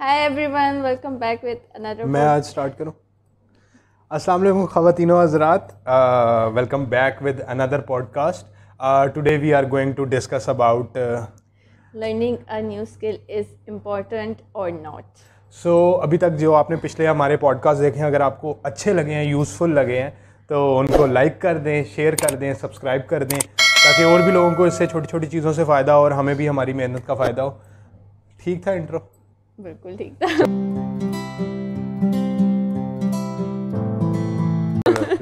Hi everyone, welcome back with another. मैं आज start करूं। अस्सलाम वालेकुम ख़वातीनो हज़रात, welcome back with another podcast. Today we are going to discuss about learning a new skill is important और not. So अभी तक जो आपने पिछले हमारे पॉडकास्ट देखे हैं, अगर आपको अच्छे लगे हैं, यूज़फुल लगे हैं, तो उनको लाइक कर दें, शेयर कर दें, सब्सक्राइब कर दें, ताकि और भी लोगों को इससे छोटी छोटी चीज़ों से फ़ायदा हो और हमें भी हमारी मेहनत का फ़ायदा हो। ठीक था इंट्रो? बिल्कुल ठीक था।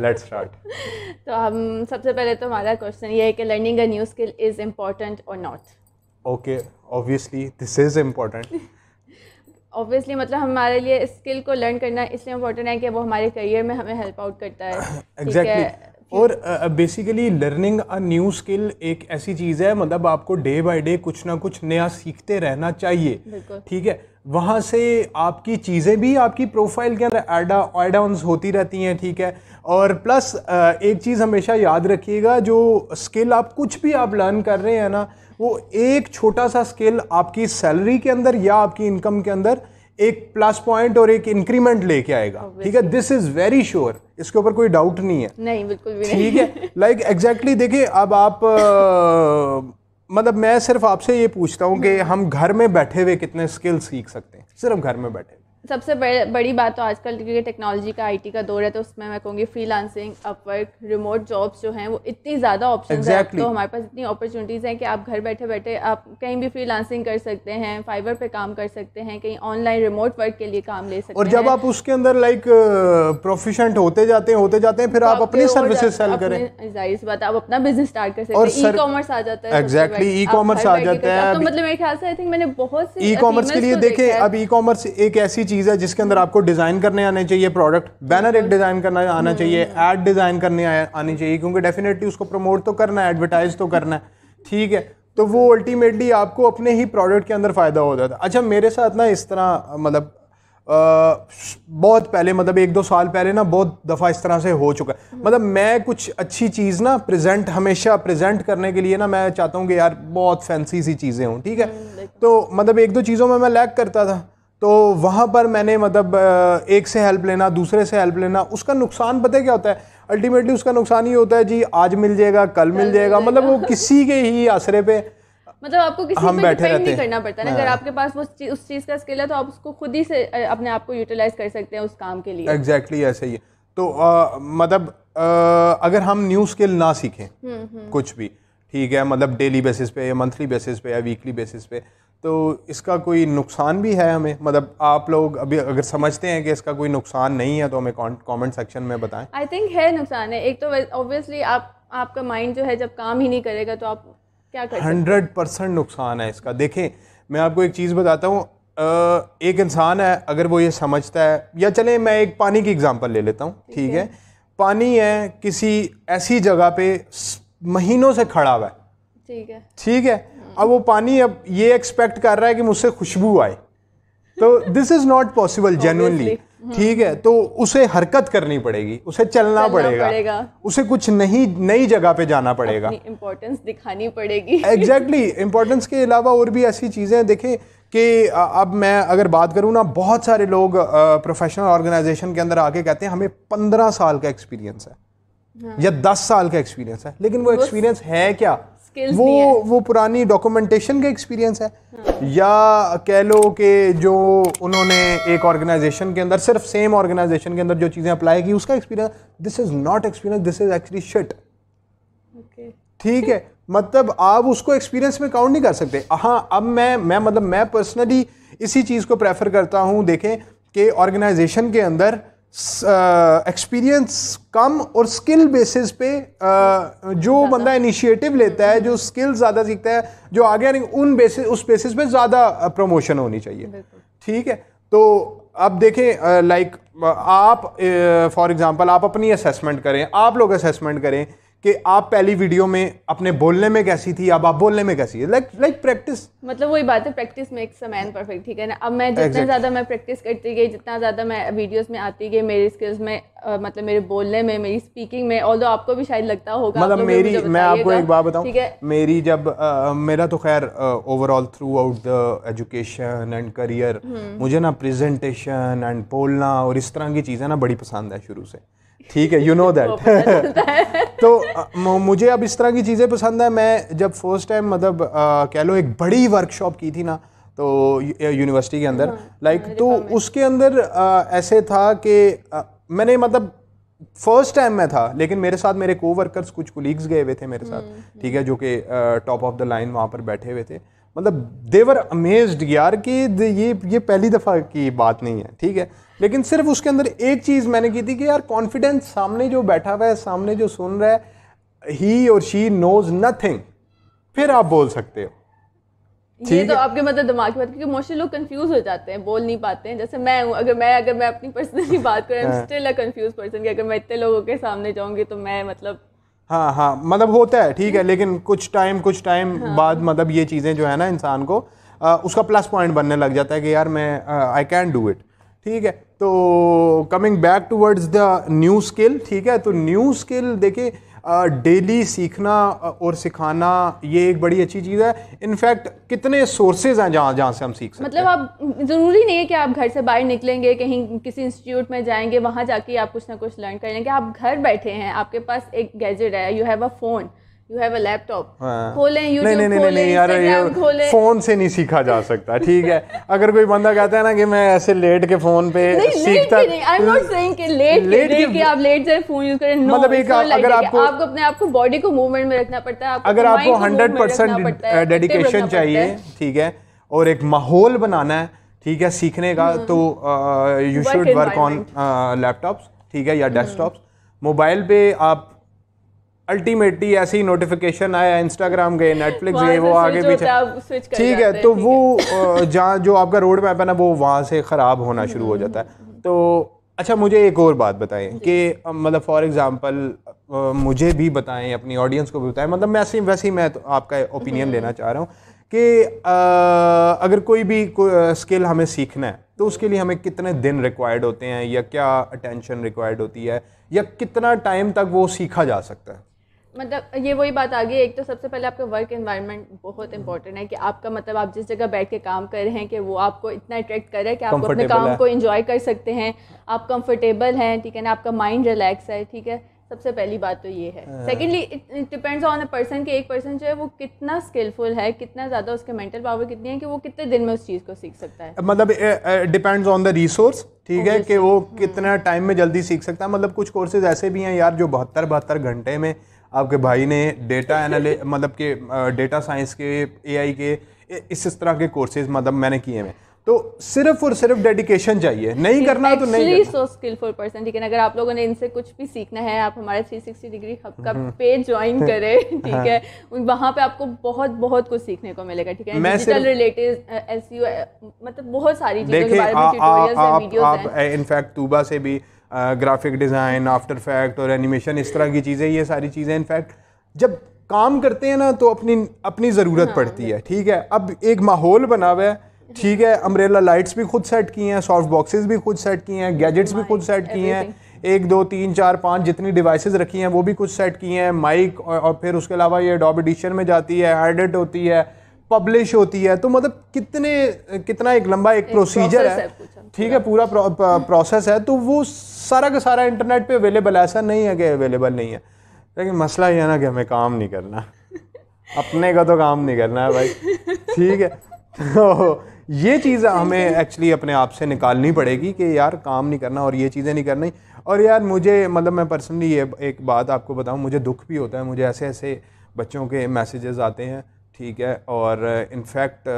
Let's start. तो हम सबसे पहले तो हमारा क्वेश्चन ये है कि learning a new skill is important और not. Okay, obviously this is important. Obviously मतलब हमारे लिए स्किल को लर्न करना इसलिए इम्पोर्टेंट है कि वो हमारे करियर में हमें हेल्प आउट करता है। एग्जैक्टली। और basically learning a new skill एक ऐसी चीज़ है, मतलब आपको डे बाय डे कुछ ना कुछ नया सीखते रहना चाहिए। ठीक है, वहाँ से आपकी चीज़ें भी आपकी प्रोफाइल के अंदर ऐड ऑन्स होती रहती हैं। ठीक है, और प्लस एक चीज़ हमेशा याद रखिएगा, जो स्किल आप कुछ भी आप लर्न कर रहे हैं ना, वो एक छोटा सा स्किल आपकी सैलरी के अंदर या आपकी इनकम के अंदर एक प्लस पॉइंट और एक इंक्रीमेंट लेके आएगा। ठीक है, दिस इज वेरी श्योर, इसके ऊपर कोई डाउट नहीं है। नहीं, बिल्कुल भी नहीं। ठीक है, लाइक एग्जैक्टली। देखिए, अब आप मतलब मैं सिर्फ आपसे ये पूछता हूँ कि हम घर में बैठे हुए कितने स्किल सीख सकते हैं, सिर्फ घर में बैठे। सबसे बड़ी बात तो आजकल क्योंकि टेक्नोलॉजी का आईटी का दौर है, तो उसमें मैं कहूँगी फ्रीलांसिंग, अपवर्क, रिमोट जॉब्स जो हैं वो इतनी ज़्यादा ऑप्शंस हैं। तो हमारे पास इतनी अपॉर्चुनिटीज़ हैं कि आप घर बैठे बैठे आप कहीं भी फ्रीलांसिंग कर सकते हैं, फाइवर पे काम कर सकते हैं, कहीं ऑनलाइन रिमोट वर्क के लिए काम ले सकते हैं। और जब आप उसके अंदर लाइक प्रोफिशिएंट होते जाते हैं फिर आप अपनी सर्विसेज सेल करें, जाहिर सी बात है आप अपना बिजनेस स्टार्ट कर सकते हैं। ई कॉमर्स आ जाता है। एग्जैक्टली, ई कॉमर्स आ जाता है। तो मतलब मेरे ख्याल से आई थिंक मैंने बहुत सी ई कॉमर्स के लिए देखें, अब ई कॉमर्स एक ऐसी चीज़ है जिसके अंदर आपको डिज़ाइन करने आने चाहिए, प्रोडक्ट बैनर एक डिज़ाइन करना आना चाहिए, ऐड डिज़ाइन करने आनी चाहिए, क्योंकि डेफिनेटली उसको प्रमोट तो करना है, एडवर्टाइज तो करना है। ठीक है, तो वो अल्टीमेटली आपको अपने ही प्रोडक्ट के अंदर फ़ायदा हो जाता है। अच्छा, मेरे साथ ना इस तरह मतलब बहुत पहले, मतलब 1-2 साल पहले ना बहुत दफ़ा इस तरह से हो चुका है। मतलब मैं कुछ अच्छी चीज़ ना हमेशा प्रेजेंट करने के लिए ना मैं चाहता हूँ कि यार बहुत फैंसी सी चीज़ें हों। ठीक है, तो मतलब 1-2 चीज़ों में मैं लैग करता था, तो वहाँ पर मैंने मतलब एक से हेल्प लेना, दूसरे से हेल्प लेना, उसका नुकसान पता है क्या होता है? अल्टीमेटली उसका नुकसान ये होता है जी, आज मिल जाएगा, कल मिल जाएगा, मतलब वो किसी के ही आसरे पे मतलब आपको किसी पे डिपेंड नहीं करना पड़ता ना। अगर हाँ। आपके पास वो उस चीज़ का स्किल है तो आप उसको खुद ही से अपने आप को यूटिलाइज कर सकते हैं उस काम के लिए। एग्जैक्टली ऐसे ही है। तो मतलब अगर हम न्यू स्किल ना सीखें कुछ भी, ठीक है, मतलब डेली बेसिस पे या मंथली बेसिस पे या वीकली बेसिस पे, तो इसका कोई नुकसान भी है हमें? मतलब आप लोग अभी अगर समझते हैं कि इसका कोई नुकसान नहीं है तो हमें कमेंट सेक्शन में बताएं। आई थिंक है नुकसान है। एक तो ऑब्वियसली आपका माइंड जो है जब काम ही नहीं करेगा तो आप क्या कर सकते हैं। 100% नुकसान है इसका। देखें, मैं आपको एक चीज़ बताता हूँ, एक इंसान है, अगर वो ये समझता है, या चले मैं एक पानी की एग्जांपल ले लेता हूँ। ठीक है, पानी है किसी ऐसी जगह पे महीनों से खड़ा हुआ है। ठीक है, अब वो पानी अब ये एक्सपेक्ट कर रहा है कि मुझसे खुशबू आए, तो this is not possible genuinely. ठीक है, तो उसे हरकत करनी पड़ेगी, उसे चलना पड़ेगा, उसे कुछ नई जगह पे जाना पड़ेगा, इंपॉर्टेंस दिखानी पड़ेगी। एग्जैक्टली, इंपॉर्टेंस के अलावा और भी ऐसी चीज़ें देखें कि अब मैं अगर बात करूँ ना, बहुत सारे लोग प्रोफेशनल ऑर्गेनाइजेशन के अंदर आके कहते हैं हमें 15 साल का एक्सपीरियंस है या 10 साल का एक्सपीरियंस है, लेकिन वो एक्सपीरियंस है क्या? वो पुरानी डॉक्यूमेंटेशन का एक्सपीरियंस है। या कह लो कि जो उन्होंने एक ऑर्गेनाइजेशन के अंदर, सिर्फ सेम ऑर्गेनाइजेशन के अंदर जो चीज़ें अप्लाई की, उसका experience. This is not experience, this is actually shit. ठीक है, मतलब आप उसको एक्सपीरियंस में काउंट नहीं कर सकते। हाँ, अब मैं पर्सनली इसी चीज़ को प्रेफर करता हूँ। देखें कि ऑर्गेनाइजेशन के अंदर एक्सपीरियंस कम और स्किल बेसिस पे जो बंदा इनिशिएटिव लेता है, जो स्किल ज़्यादा सीखता है, जो आगे उस बेसिस पे ज़्यादा प्रमोशन होनी चाहिए। ठीक है, तो अब देखें लाइक आप फॉर एग्जांपल आप अपनी असेसमेंट करें, आप लोग असेसमेंट करें कि आप पहली वीडियो में अपने बोलने में कैसी थी, अब आप बोलने में कैसी है, लाइक प्रैक्टिस। मतलब वही बात है, practice makes a man perfect, ठीक है ना। अब मैं जितना ज़्यादा मैं प्रैक्टिस करती गई, जितना ज़्यादा मैं वीडियोस में आती गई, मेरी स्किल्स में मतलब मेरे बोलने में, मेरी स्पीकिंग में, ऑल्दो आपको भी शायद लगता होगा, मतलब मेरी, मैं आपको एक बात बताऊं, मेरी जब मेरा तो खैर overall through out the education and career मुझे ना प्रेजेंटेशन एंड बोलना और इस तरह की चीज़ें ना बड़ी पसंद है शुरू से, ठीक है, यू नो दैट। तो मुझे अब इस तरह की चीज़ें पसंद है। मैं जब फर्स्ट टाइम मतलब कह लो एक बड़ी वर्कशॉप की थी ना, तो यूनिवर्सिटी के अंदर तो उसके अंदर ऐसे था कि मैंने मतलब फर्स्ट टाइम मैं था, लेकिन मेरे साथ मेरे कोवर्कर्स कुछ कोलीग्स गए हुए थे मेरे साथ, ठीक है, जो कि टॉप ऑफ द लाइन वहाँ पर बैठे हुए थे। मतलब देवर अमेज्ड यार कि ये पहली दफ़ा की बात नहीं है, ठीक है, लेकिन सिर्फ उसके अंदर एक चीज़ मैंने की थी कि यार कॉन्फिडेंस, सामने जो बैठा हुआ है, सामने जो सुन रहा है, ही और शी नोज नथिंग, फिर आप बोल सकते हो। ये तो आपके मतलब दिमाग की बात, क्योंकि मोस्टली लोग कंफ्यूज हो जाते हैं, बोल नहीं पाते हैं। जैसे मैं हूँ, अगर मैं अपनी पर्सनली बात करूँ, I am still a confuse person कि अगर मैं इतने लोगों के सामने जाऊंगी तो मैं मतलब हाँ मतलब होता है, ठीक है, लेकिन कुछ टाइम बाद मतलब ये चीज़ें जो है ना इंसान को उसका प्लस पॉइंट बनने लग जाता है कि यार मैं आई कैन डू इट, ठीक है। तो coming back towards the new skill, ठीक है, तो न्यू स्किल देखिए डेली सीखना और सिखाना ये एक बड़ी अच्छी चीज़ है। इनफैक्ट कितने सोर्सेज हैं जहाँ से हम सीख सकते मतलब हैं। आप ज़रूरी नहीं है कि आप घर से बाहर निकलेंगे, कहीं किसी इंस्टीट्यूट में जाएंगे, वहाँ जाके आप कुछ ना कुछ लर्न कर लेंगे। आप घर बैठे हैं, आपके पास एक गैजेट है, you have a phone, you have a laptop, खोलें यूट्यूब खोलें, इंस्टाग्राम खोलें। फोन से नहीं सीखा जा सकता, ठीक है। अगर कोई बंदा कहता है ना कि मैं ऐसे लेट के फोन पे सीखता, नहीं, आई एम नॉट सेइंग कि लेट के आप लेट जाए फोन यूज करें, नो, मतलब एक अगर आपको अपने आप को बॉडी को मूवमेंट में रखना पड़ता है, अगर आपको 100% डेडिकेशन चाहिए, ठीक है, और एक माहौल बनाना है, ठीक है, सीखने का, तो you should work on laptops, ठीक है, या डेस्कटॉप्स। मोबाइल पे आप अल्टीमेटली ऐसी नोटिफिकेशन आया इंस्टाग्राम गए, नेटफ्लिक्स गए, वो आगे पीछे, ठीक है, तो वो जहाँ जो आपका रोड मैप है ना, वो वहाँ से ख़राब होना शुरू हो जाता है। तो अच्छा, मुझे एक और बात बताएं कि मतलब फॉर एग्जांपल मुझे भी बताएं, अपनी ऑडियंस को भी बताएं, मतलब वैसे ही मैं तो आपका ओपिनियन लेना चाह रहा हूँ कि अगर कोई भी स्किल हमें सीखना है तो उसके लिए हमें कितने दिन रिक्वायर्ड होते हैं, या क्या अटेंशन रिक्वायर्ड होती है, या कितना टाइम तक वो सीखा जा सकता है। मतलब ये वही बात आ गई। एक तो सबसे पहले आपका वर्क एनवायरनमेंट बहुत इंपॉर्टेंट है कि आपका मतलब आप जिस जगह बैठ के काम कर रहे हैं कि वो आपको इतना अट्रैक्ट कर रहा है कि आप अपने काम को एंजॉय कर सकते हैं, आप कंफर्टेबल हैं, ठीक है ना, आपका माइंड रिलैक्स है, ठीक है। सबसे पहली बात तो ये है। Secondly it depends on a person कि एक पर्सन जो है वो कितना स्किलफुल है, कितना ज़्यादा उसके मेंटल पावर कितनी है कि वो कितने दिन में उस चीज़ को सीख सकता है। मतलब डिपेंड्स ऑन द रिसोर्स, ठीक है, कि वो कितना टाइम में जल्दी सीख सकता है। मतलब कुछ कोर्सेज ऐसे भी हैं यार जो 72 घंटे में आपके भाई ने डेटा मतलब के डेटा साइंस के, एआई के, इस तरह के कोर्सेज मतलब मैंने किए हैं। तो सिर्फ और सिर्फ डेडिकेशन चाहिए, नहीं करना तो नहीं करना। सो स्किलफुल पर्सन, ठीक है ना। अगर आप लोगों ने इनसे कुछ भी सीखना है, आप हमारे 360 डिग्री हब का पेज ज्वाइन करें, ठीक है, वहाँ पे आपको बहुत कुछ सीखने को मिलेगा, ठीक है। डिजिटल रिलेटेड एसईओ, मतलब बहुत सारी चीज़ों के बारे में ट्यूटोरियल्स हैं, वीडियोस हैं। इनफैक्ट तूबा से भी ग्राफिक डिज़ाइन, आफ्टर इफेक्ट और एनिमेशन, इस तरह की चीज़ें, ये सारी चीज़ें इनफैक्ट जब काम करते हैं ना तो अपनी ज़रूरत पड़ती है, ठीक है। अब एक माहौल बना हुआ है, ठीक है, अम्ब्रेला लाइट्स भी खुद सेट की हैं, सॉफ्ट बॉक्सेस भी खुद सेट किए हैं, गैजेट्स भी खुद सेट किए हैं, 1 2 3 4 5 जितनी डिवाइसेस रखी हैं वो भी कुछ सेट किए हैं, माइक, और फिर उसके अलावा ये एडोब एडिशन में जाती है, एडिट होती है, पब्लिश होती है। तो मतलब कितना एक लंबा एक प्रोसीजर है, ठीक है, पूरा प्रोसेस है। तो वो सारा का सारा इंटरनेट पे अवेलेबल है, ऐसा नहीं है कि अवेलेबल नहीं है। लेकिन मसला ये है ना कि हमें काम नहीं करना, अपने का तो काम नहीं करना है भाई, ठीक है। तो ये चीज़ हमें एक्चुअली अपने आप से निकालनी पड़ेगी कि यार काम नहीं करना और ये चीज़ें नहीं करनी। और यार मुझे मतलब मैं पर्सनली ये एक बात आपको बताऊं, मुझे दुख भी होता है, मुझे ऐसे ऐसे बच्चों के मैसेजेस आते हैं, ठीक है, और इनफैक्ट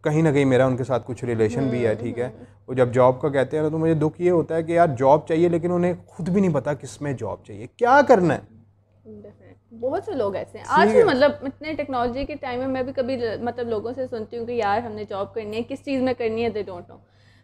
कहीं ना कहीं मेरा उनके साथ कुछ रिलेशन भी है, ठीक है। वो जब जॉब का कहते हैं ना तो मुझे दुख ये होता है कि यार जॉब चाहिए, लेकिन उन्हें खुद भी नहीं पता किस में जॉब चाहिए, क्या करना है। बहुत से लोग ऐसे हैं आज भी, मतलब इतने टेक्नोलॉजी के टाइम में मैं भी कभी मतलब लोगों से सुनती हूँ कि यार हमने जॉब करनी है, किस चीज़ में करनी है, दे डोंट नो।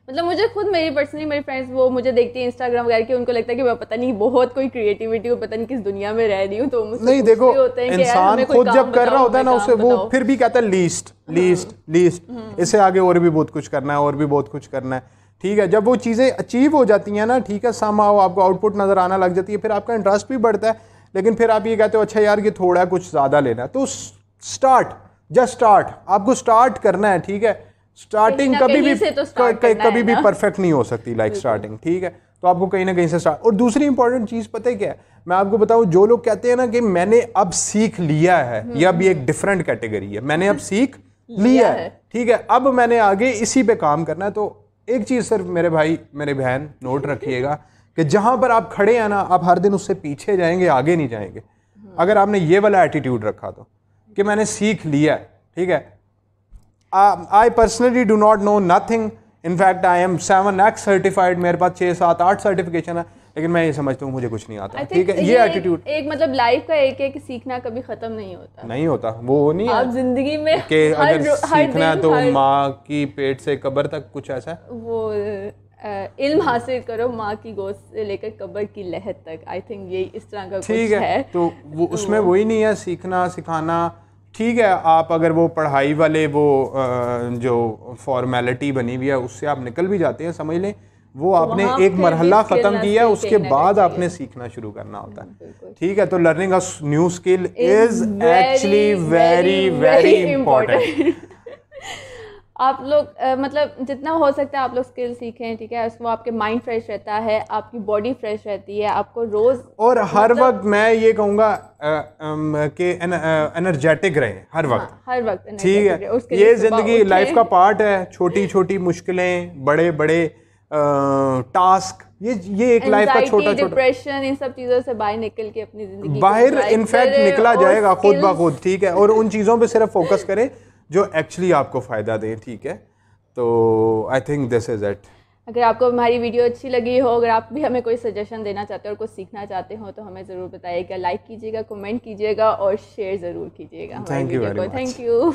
मतलब मुझे खुद मेरी पर्सनली मेरे फ्रेंड्स वो मुझे देखती हैं इंस्टाग्राम वगैरह के, उनको लगता है कि मैं पता नहीं बहुत कोई क्रिएटिविटी हो, पता नहीं किस दुनिया में रह रही हूँ। तो नहीं देखो, इंसान खुद जब कर रहा होता है ना उसे वो फिर भी कहता है लीस्ट लीस्ट लीस्ट, इससे आगे और भी बहुत कुछ करना है, और भी बहुत कुछ करना है। ठीक है, जब वो चीज़ें अचीव हो जाती हैं ना, ठीक है, समहाउ आपको आउटपुट नज़र आना लग जाती है, फिर आपका इंटरेस्ट भी बढ़ता है। लेकिन फिर आप ये कहते हो अच्छा यार ये थोड़ा कुछ ज़्यादा लेना है, तो स्टार्ट, जस्ट स्टार्ट, आपको स्टार्ट करना है। ठीक है, स्टार्टिंग कभी भी परफेक्ट नहीं हो सकती, लाइक स्टार्टिंग। ठीक है, तो आपको कहीं ना कहीं से स्टार्ट। और दूसरी इंपॉर्टेंट चीज़ पता है क्या है, मैं आपको बताऊं, जो लोग कहते हैं ना कि मैंने अब सीख लिया है, ये अब एक डिफरेंट कैटेगरी है, मैंने अब सीख लिया है। ठीक है, अब मैंने आगे इसी पे काम करना है। तो एक चीज़ सिर्फ मेरे भाई मेरे बहन नोट रखिएगा कि जहां पर आप खड़े हैं ना, आप हर दिन उससे पीछे जाएंगे, आगे नहीं जाएंगे। अगर आपने ये वाला एटीट्यूड रखा तो कि मैंने सीख लिया है, ठीक है। I personally do not know nothing, in fact I am 7X certified, मेरे पास 6, 7, 8 सर्टिफिकेशन है, लेकिन मैं ये समझता हूँ मुझे कुछ नहीं आता। ठीक है, ये एटीट्यूड एक मतलब लाइफ का एक है कि सीखना कभी खत्म नहीं होता, नहीं होता। वो नहीं आप जिंदगी में कि अगर सीखना है तो माँ की पेट से कब्र तक, कुछ ऐसा वो इल्म हासिल करो माँ की गोद से लेकर कब्र की लहद तक। आई थिंक ये इस तरह का कुछ है। तो वो उसमें वही नहीं है सीखना सिखाना। ठीक है, आप अगर वो पढ़ाई वाले वो जो फॉर्मेलिटी बनी हुई है उससे आप निकल भी जाते हैं, समझ लें वो आपने एक मरहला ख़त्म किया, उसके बाद आपने सीखना शुरू करना होता है। ठीक है, तो learning a new skill is actually very very important. आप लोग मतलब जितना हो सकता है आप लोग स्किल सीखें। ठीक है, उसमें आपके माइंड फ्रेश रहता है, आपकी बॉडी फ्रेश रहती है, आपको रोज़ और हर वक्त मैं ये कहूँगा कि एनर्जेटिक रहें हर वक्त। हर वक्त ठीक है, ये ज़िंदगी लाइफ का पार्ट है। छोटी छोटी मुश्किलें, बड़े बड़े टास्क, ये एक लाइफ का छोटा छोटा डिप्रेशन, इन सब चीज़ों से बाहर निकल के अपनी ज़िंदगी बाहर इनफैक्ट निकला जाएगा खुद ब खुद। ठीक है, और उन चीज़ों पे सिर्फ फोकस करें जो एक्चुअली आपको फ़ायदा दें। ठीक है, तो I think this is it. अगर आपको हमारी वीडियो अच्छी लगी हो, अगर आप भी हमें कोई सजेशन देना चाहते हो और कुछ सीखना चाहते हो तो हमें ज़रूर बताइएगा, लाइक कीजिएगा, कमेंट कीजिएगा और शेयर ज़रूर कीजिएगा हमारी वीडियो को। Thank you.